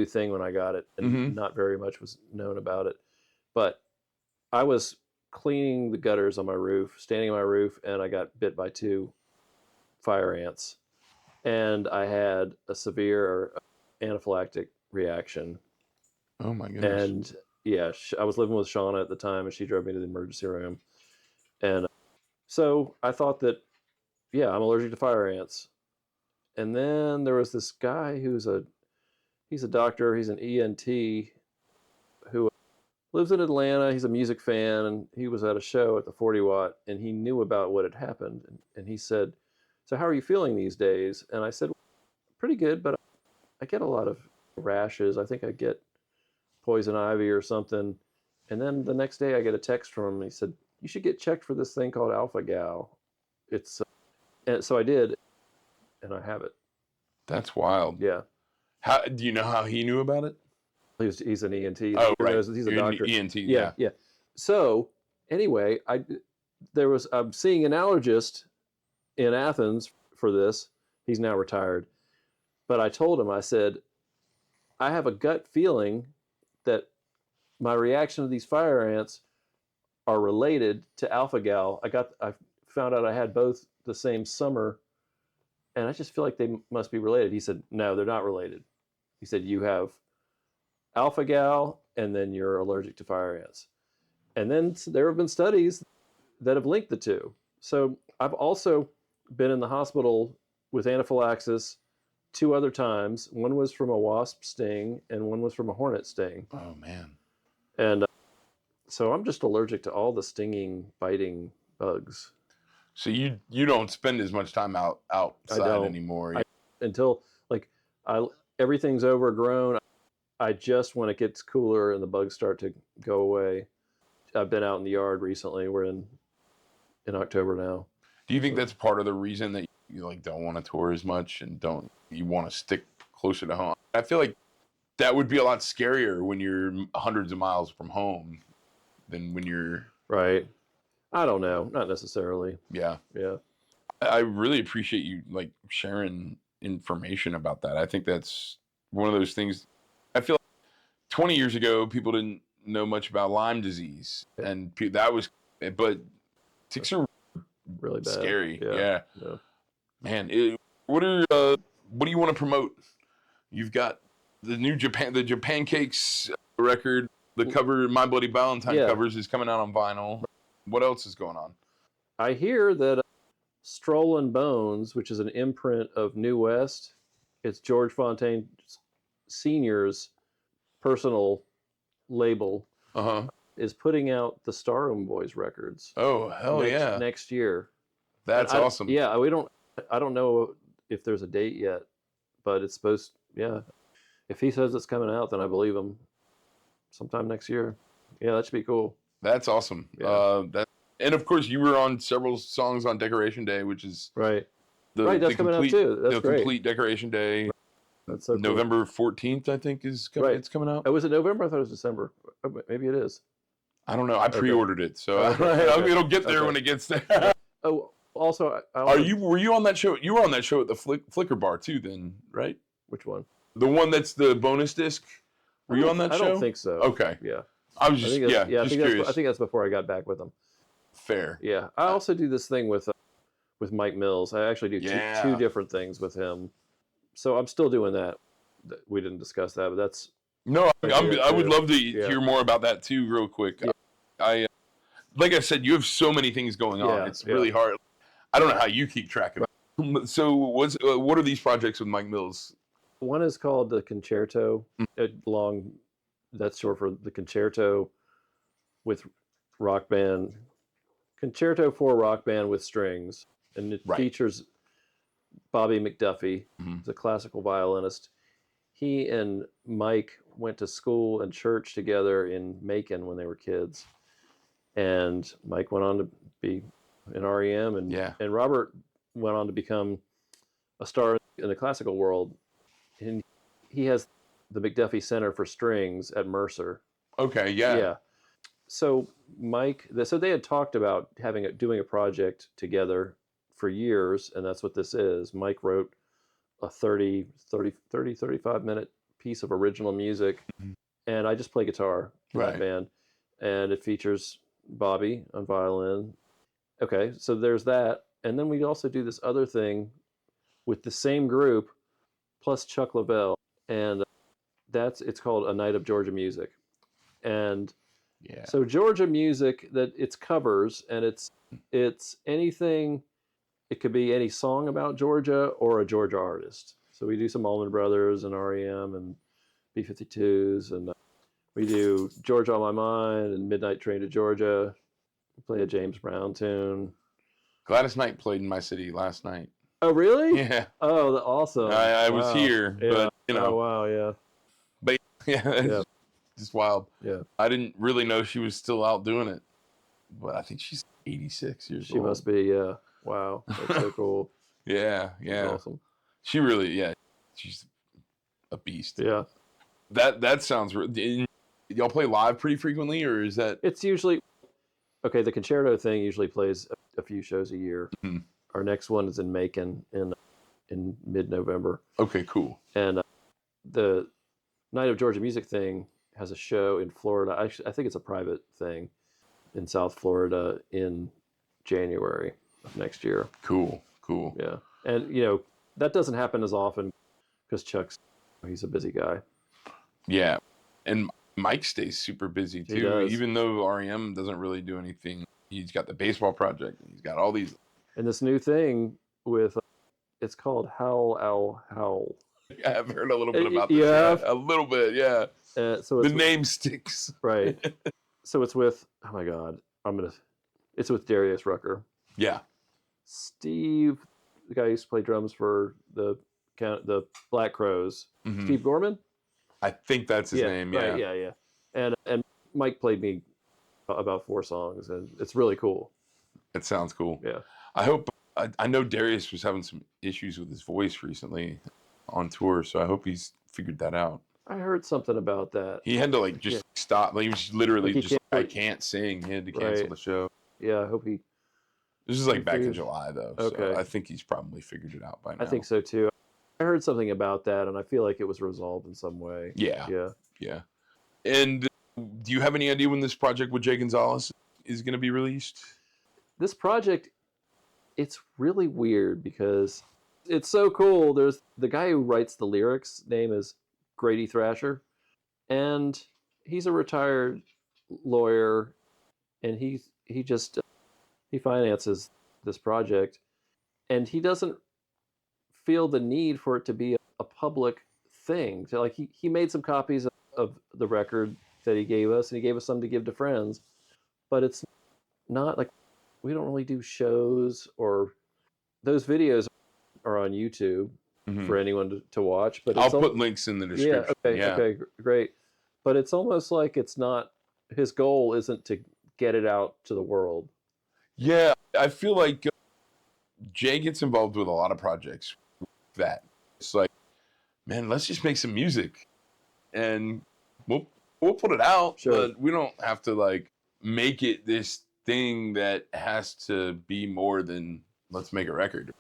thing when I got it, and not very much was known about it. But I was cleaning the gutters on my roof, standing on my roof, and I got bit by 2 fire ants, and I had a severe anaphylactic reaction. Oh my goodness! And yeah, I was living with Shauna at the time, and she drove me to the emergency room. And so I thought that, yeah, I'm allergic to fire ants. And then there was this guy he's a doctor, he's an ENT who lives in Atlanta. He's a music fan, and he was at a show at the 40 Watt, and he knew about what had happened. And he said, "So how are you feeling these days?" And I said, "Pretty good, but I get a lot of rashes. I think I get poison ivy or something." And then the next day I get a text from him. He said, "You should get checked for this thing called alpha-gal." And so I did, and I have it. That's wild. Yeah. How do you know how he knew about it? He's an ENT. Oh, right. He's a doctor. ENT. Yeah. So anyway, I'm seeing an allergist in Athens for this. He's now retired. But I told him, I said, I have a gut feeling that my reaction to these fire ants are related to alpha-gal. I found out I had both the same summer, and I just feel like they must be related. He said, "No, they're not related." He said, "You have alpha-gal, and then you're allergic to fire ants." And then there have been studies that have linked the two. So I've also been in the hospital with anaphylaxis 2 other times. One was from a wasp sting, and one was from a hornet sting. Oh man! And so I'm just allergic to all the stinging, biting bugs. So you don't spend as much time outside anymore. Until everything's overgrown. I just, when it gets cooler and the bugs start to go away. I've been out in the yard recently. We're in October now. Do you think that's part of the reason that you don't want to tour as much and you want to stick closer to home? I feel like that would be a lot scarier when you're hundreds of miles from home than when you're right. I don't know, not necessarily. Yeah. I really appreciate you sharing information about that. I think that's one of those things. I feel like 20 years ago people didn't know much about Lyme disease, and but ticks are really bad. Scary. Yeah. Man, what do you want to promote? You've got the new Japancakes record, the cover, My Bloody Valentine covers is coming out on vinyl. What else is going on? I hear that Strollen Bones, which is an imprint of New West, it's George Fontaine Sr.'s personal label, is putting out the Starroom Boys records. Oh, hell yeah. Next year. That's awesome. Yeah, I don't know if there's a date yet, but it's supposed, If he says it's coming out, then I believe him. Sometime next year. Yeah, that should be cool. That's awesome. Yeah. And of course, you were on several songs on Decoration Day, which is right. That's coming up too. That's the great. complete Decoration Day. That's so cool. November 14th, I think, is coming. Right. It's coming out. Oh, was it November? I thought it was December. Oh, maybe it is. I don't know. I pre-ordered it, so Okay. it'll get there when it gets there. Oh, also, I also, were you on that show? You were on that show at the Flickr Bar too, then, right? which one? The one that's the bonus disc. Were you on that show? I don't think so. Okay. Yeah. I was just just curious. I think that's before I got back with them. Fair. Yeah. I also do this thing with Mike Mills. I actually do two different things with him. So I'm still doing that. We didn't discuss that, but that's no. I would love to hear more about that too, real quick. Yeah. Like I said, you have so many things going on. It's really hard. I don't know how you keep track of it. So what are these projects with Mike Mills? One is called the Concerto. That's short for the Concerto with rock band. Concerto for rock band with strings. And it features Bobby McDuffie, the classical violinist. He and Mike went to school and church together in Macon when they were kids. And Mike went on to be in REM, and Robert went on to become a star in the classical world. And he has the McDuffie Center for Strings at Mercer. Okay, yeah. So they had talked about doing a project together for years, and that's what this is. Mike wrote a 35 minute piece of original music, and I just play guitar in that band, and it features Bobby on violin. Okay, so there's that, and then we also do this other thing with the same group plus Chuck Leavell, and it's called A Night of Georgia Music. And so Georgia music, that it's covers, and it's anything. It could be any song about Georgia or a Georgia artist. So we do some Allman Brothers and REM and B-52s, and we do Georgia on My Mind and Midnight Train to Georgia. We play a James Brown tune. Gladys Knight played in my city last night. Oh, really? Yeah. Oh, awesome. I was here, but Oh, wow, yeah. But it's just wild. Yeah. I didn't really know she was still out doing it, but I think she's 86 years old. She must be, yeah. Wow, that's so cool. Yeah. That's awesome. She really, she's a beast. Yeah. That sounds. Y'all play live pretty frequently, or is that? It's usually the Concerto thing usually plays a few shows a year. Mm-hmm. Our next one is in Macon in mid-November. Okay, cool. And the Night of Georgia Music thing has a show in Florida. I think it's a private thing in South Florida in January of next year. Cool. Yeah. And, that doesn't happen as often because he's a busy guy. Yeah. And Mike stays super busy too. He does. Even though REM doesn't really do anything. He's got the baseball project. He's got all these. And this new thing with, it's called Howl, Owl, Howl. Yeah, I've heard a little bit about this. Yeah. A little bit, yeah. So the name sticks. Right. So it's with, oh my God, it's with Darius Rucker. Yeah. Steve, the guy who used to play drums for the Black Crowes. Mm-hmm. Steve Gorman? I think that's his name, yeah. Right, yeah. And Mike played me about 4 songs, and it's really cool. It sounds cool. Yeah. I know Darius was having some issues with his voice recently on tour, so I hope he's figured that out. I heard something about that. He had to stop. He was literally I can't sing. He had to cancel the show. Yeah, I hope he... This is back in July, though. Okay. So I think he's probably figured it out by now. I think so, too. I heard something about that, and I feel like it was resolved in some way. Yeah. And do you have any idea when this project with Jay Gonzalez is going to be released? This project, it's really weird because it's so cool. There's the guy who writes the lyrics, name is Grady Thrasher, and he's a retired lawyer, and he finances this project, and he doesn't feel the need for it to be a public thing. So he made some copies of the record that he gave us, and he gave us some to give to friends, but it's not we don't really do shows, or those videos are on YouTube for anyone to watch. But I'll put links in the description. Okay, great. But it's almost like it's not, his goal isn't to get it out to the world. Yeah, I feel like Jay gets involved with a lot of projects that it's like, man, let's just make some music and we'll put it out, Sure. but we don't have to like make it this thing that has to be more than let's make a record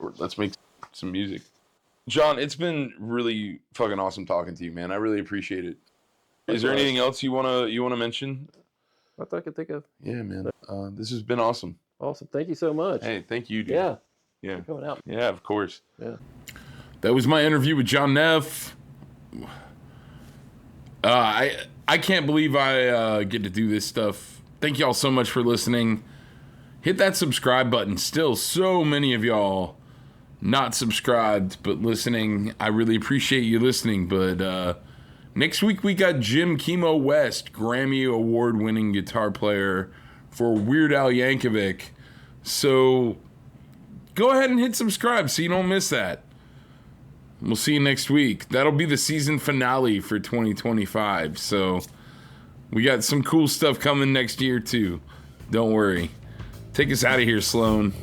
or let's make some music. John, it's been really fucking awesome talking to you, man. I really appreciate it. Is there anything else you wanna mention? I thought I could think of. Yeah, man. This has been awesome. Awesome. Thank you so much. Hey, thank you, dude. Yeah. Yeah. For coming out. Yeah, of course. Yeah. That was my interview with John Neff. I can't believe I get to do this stuff. Thank y'all so much for listening. Hit that subscribe button. Still so many of y'all not subscribed but listening. I really appreciate you listening. But next week we got Jim Chemo West, Grammy award-winning guitar player for Weird Al Yankovic. So go ahead and hit subscribe so you don't miss that. We'll see you next week. That'll be the season finale for 2025. So we got some cool stuff coming next year too. Don't worry. Take us out of here, Sloan.